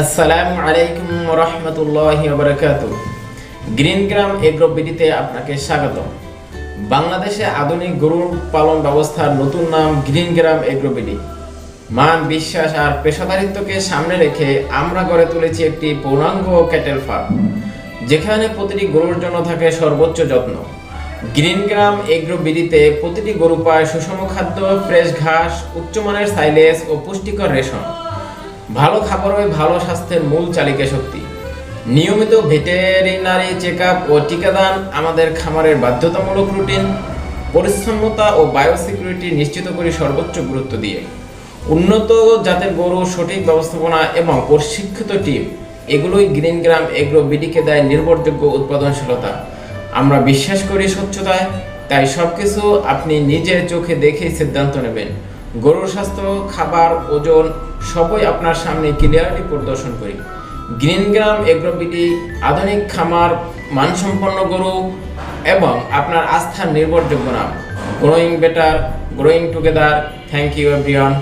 আসসালামু আলাইকুম রহমতুল্লাহি ওয়া বারাকাতুহু। গ্রিন গ্রাম এগ্রো বিডিতে আপনাকে স্বাগত। বাংলাদেশে আধুনিক গরু পালন ব্যবস্থার নতুন নাম গ্রিন গ্রাম এগ্রো বিডি। মান, বিশ্বাস আর পেশাদারিত্বকে সামনে রেখে আমরা গড়ে তুলেছি একটি পূর্ণাঙ্গ ক্যাটেল ফার্ম, যেখানে প্রতিটি গরুর জন্য থাকে সর্বোচ্চ যত্ন। গ্রিন গ্রাম এগ্রো বিডিতে প্রতিটি গরু পায় সুষম খাদ্য, ফ্রেশ ঘাস, উচ্চমানের সাইলেজ ও পুষ্টিকর রেশন। ভালো খাবারই ভালো স্বাস্থ্যের মূল চালিকা শক্তি। নিয়মিত ভেটেরিনারি চেকআপ ও টিকাদান আমাদের খামারের বাধ্যতামূলক রুটিন। পরিচ্ছন্নতা ও বায়োসিকিউরিটি নিশ্চিত করি সর্বোচ্চ গুরুত্ব দিয়ে। উন্নত জাতের গরু, সঠিক ব্যবস্থাপনা এবং প্রশিক্ষিত টিম, এগুলোই গ্রিন গ্রাম এগ্রো বিডিকে দেয় নির্ভরযোগ্য উৎপাদনশীলতা। আমরা বিশ্বাস করি স্বচ্ছতায়, তাই সবকিছু আপনি নিজের চোখে দেখেই সিদ্ধান্ত নেবেন। গরুর স্বাস্থ্য, খাবার, ওজন সবই আপনার সামনে ক্লিয়ারলি প্রদর্শন করি। গ্রিন গ্রাম এগ্রো বিডি আধুনিক খামার, মানসম্পন্ন গরু এবং আপনার আস্থার নির্ভরযোগ্য নাম। Growing better, growing together. Thank you everyone.